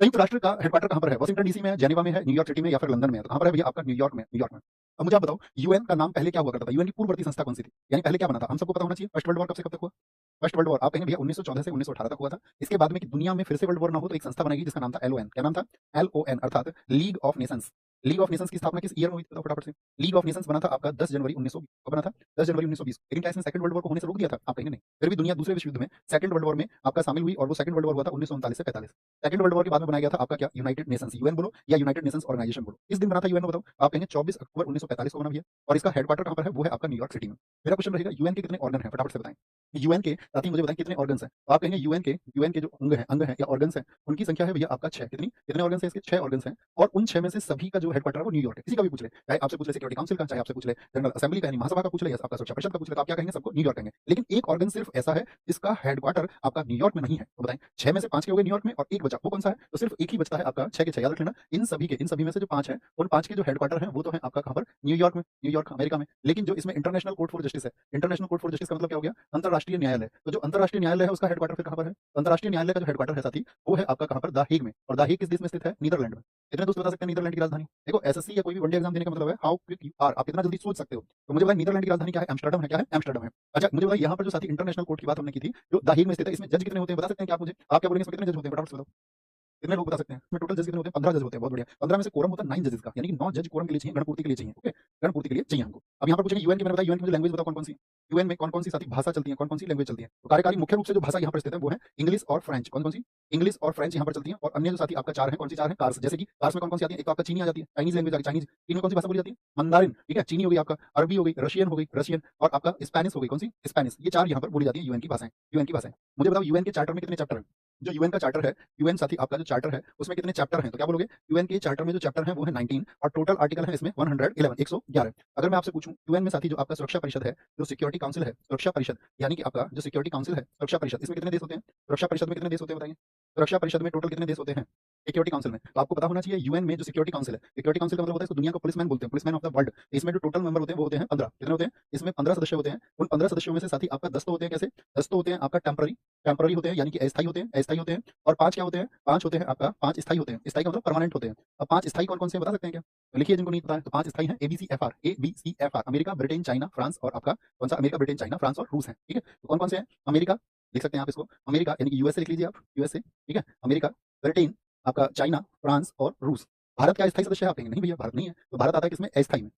संयुक्त राष्ट्र का हेडक्वार्टर कहाँ पर है? वाशिंगटन डीसी में है, जेनेवा में है, न्यूयॉर्क सिटी में या फिर लंदन में है? तो कहाँ पर है भैया आपका? न्यूयॉर्क में, न्यूयॉर्क में। अब मुझे आप बताओ यूएन का नाम पहले क्या हुआ करता था? यूएन की पूर्ववर्ती संस्था कौन सी थी? यानी पहले क्या बना था? हम सबको पता होना चाहिए। फर्स्ट वर्ल्ड वॉर कब से कब तक हुआ? फर्स्ट वर्ल्ड वॉर आप कहेंगे भैया 1914 से 1918 तक हुआ था। इसके बाद में कि दुनिया में फिर से वर्ल्ड वॉर ना हो तो एक संस्था बनाई जिसका नाम था एलओएन। क्या नाम था? एलओएन अर्थात league of Nations. League of Nations की स्थापना किस ईयर में हुई थी? बताओ फटाफट से। लीग ऑफ नेशंस बना था आपका 10 जनवरी 1920। कब बना था? 10 जनवरी 1920। लेकिन क्या इसने सेकंड वर्ल्ड वॉर को होने से रोक दिया था? आप कहेंगे नहीं। फिर भी दुनिया दूसरे विश्व युद्ध में सेकंड वर्ल्ड वॉर में आपका शामिल हुई और वो सेकंड वर्ल्ड वॉर हुआ था 1939 से 45। सेकंड वर्ल्ड वॉर के बाद में बनाया गया था आपका क्या? United Nations. यूएन बोलो या यूनाइटेड नेशंस ऑर्गेनाइजेशन बोलो। किस दिन बना था यूएन बताओ? आप कहेंगे 24 अक्टूबर 1945 को बना भैया। और इसका हेडक्वार्टर कहाँ पर है? वो है आपका न्यूयॉर्क सिटी में। मेरा क्वेश्चन रहेगा यूएन के कितने ऑर्गन हैं? फटाफट से बताएं। यूएन के साथ ही मुझे बताएं कितने ऑर्गन्स हैं? तो आप कहेंगे यूएन के जो अंग हैं या ऑर्गन्स हैं उनकी संख्या है भैया आपका 6। कितनी कितने ऑर्गन्स हैं इसके? 6 ऑर्गन्स हैं। और उन 6 में से सभी का जो हेडक्वार्टर है वो न्यूयॉर्क है। किसी का भी पूछ ले, चाहे आपसे पूछ ले सिक्योरिटी काउंसिल का, चाहे आपसे पूछ ले जनरल असेंबली का यानी महासभा का पूछ ले या आपका सुरक्षा परिषद का पूछ ले, तो आप क्या कहेंगे? सबको न्यूयॉर्क कहेंगे। लेकिन एक ऑर्गन सिर्फ ऐसा है जिसका हेडक्वार्टर आपका न्यूयॉर्क में नहीं है। तो बताएं 6 में से 5 के हो गए न्यूयॉर्क में और एक बचा, वो कौन सा है? तो सिर्फ एक ही बचता है आपका 6 के 6। याद रख लेना इन सभी में से जो 5 है उन 5 के जो हेडक्वार्टर है वो तो है आपका कहां पर? न्यूयॉर्क में, न्यूयॉर्क अमेरिका में। लेकिन जो इसमें इंटरनेशनल कोर्ट फॉर जस्टिस है, इंटरनेशनल कोर्ट फॉर जस्टिस का मतलब क्या हो गया? अंतरराष्ट्रीय न्यायालय। तो जो अंतरराष्ट्रीय न्यायालय है उसका हेडक्वार्टर फिर कहां पर है? अंतरराष्ट्रीय न्यायालय का जो हेडक्वार्टर है साथी वो है आपका कहां पर? द हेग में। और द हेग किस देश में स्थित है? नीदरलैंड में। कितने दोस्त बता सकते हैं नीदरलैंड की राजधानी? देखो एसएससी या कोई भी वनडे एग्जाम देने का मतलब है हाउ क्विक यू आर, आप कितना जल्दी सोच सकते हो। तो मुझे बताइए नीदरलैंड की राजधानी क्या है? एम्स्टर्डम है। क्या है? एम्स्टर्डम है। अच्छा मुझे बताइए यहाँ पर जो साथी इंटरनेशनल कोर्ट की बात हमने की थी जो द हेग में स्थित है, इसमें जज कितने होते हैं बता सकते हैं क्या आप मुझे? आप क्या बोलेंगे इसमें कितने जज होते हैं? फटाफट से बताओ। कितने लोग बता सकते हैं? इसमें टोटल जज कितने होते हैं? 15 जज होते हैं। बहुत बढ़िया। 15 में से कोरम होता है 9 जजेस का, यानी कि 9 जज कोरम के लिए चाहिए, गणपूर्ति के लिए चाहिए। ओके, गणपूर्ति के लिए चाहिए हमको। अब यहाँ पर पूछेंगे यूएन की, मैंने बताया यूएन की मुझे लैंग्वेज बताओ कौन-कौन सी? यूएन में कौन-कौन सी साथी भाषा चलती है? कौन-कौन सी लैंग्वेज चलती है? तो कार्यकारी मुख्य रूप से जो भाषा यहाँ पर स्थित है वो है इंग्लिश और फ्रेंच। कौन-कौन सी? इंग्लिश और फ्रेंच यहाँ पर चलती है। और अन्य जो साथी आपका 4 है, कौन सी 4 है? कार्स। जैसे कि कार्स में कौन-कौन सी आती है? एक तो आपका चीनी आ जाती है, चाइनीज लैंग्वेज आ गई, चाइनीज। चीन में कौन सी भाषा बोली जाती है? मंदारिन, ठीक है? चीनी हो गई आपका, अरबी हो गई, रशियन हो गई, रशियन और आपका स्पेनिश हो गई। कौन सी? स्पेनिश। ये 4 यहाँ पर बोली जाती है यूएन की भाषाएं। यूएन की भाषाएं। मुझे बताओ यूएन के चार्टर में कितने चैप्टर हैं? जो यूएन का चार्टर है, यूएन साथी आपका जो चार्टर है उसमें कितने चैप्टर हैं? तो क्या बोलोगे? यूएन के चार्टर में जो चैप्टर है वो है 19 और टोटल आर्टिकल है इसमें 111 111। अगर मैं आपसे पूछूं यूएन में साथी जो आपका सुरक्षा परिषद है, जो सिक्योरिटी काउंसिल है, सुरक्षा परिषद यानी कि आपका जो सिक्योरिटी काउंसिल है, सुरक्षा परिषद, इसमें कितने देश होते हैं? सुरक्षा परिषद में कितने देश होते हैं बताइए? सुरक्षा परिषद में टोटल कितने देश होते हैं सिक्योरिटी काउंसिल में? तो आपको पता होना चाहिए यूएन में जो सिक्योरिटी काउंसिल है, सिक्योरिटी काउंसिल का मतलब होता है इसको दुनिया को पुलिसमैन बोलते हैं, पुलिसमैन ऑफ द वर्ल्ड। इसमें जो टोटल मेंबर होते हैं वो होते हैं 15। कितने होते हैं? इसमें 15 सदस्य होते हैं। उन 15 सदस्यों में से साथी आपका 10 तो होते हैं कैसे? 10 तो होते हैं आपका टेम्पररी, टेम्पररी होते हैं यानी कि अस्थायी होते हैं, अस्थायी होते हैं। और 5 क्या होते हैं? 5 होते हैं आपका 5 स्थायी होते हैं। स्थायी का मतलब परमानेंट होते हैं। अब 5 स्थायी कौन-कौन से हैं बता सकते हैं क्या? तो लिखिए जिनको नहीं पता है। तो 5 स्थायी हैं एबीसीएफआर, एबीसीएफआर अमेरिका, ब्रिटेन, चाइना, फ्रांस और आपका कौन-सा? अमेरिका, ब्रिटेन, चाइना, फ्रांस और रूस है। ठीक है? तो कौन-कौन से हैं? अमेरिका लिख सकते हैं आप इसको, अमेरिका यानी कि यूएसए लिख लीजिए आप, यूएसए, ठीक है? अमेरिका, ब्रिटेन, आपका चाइना, फ्रांस और रूस। भारत क्या स्थायी सदस्य है? आप कहेंगे नहीं भैया भारत नहीं है। तो भारत आता है किसमें? अस्थायी में।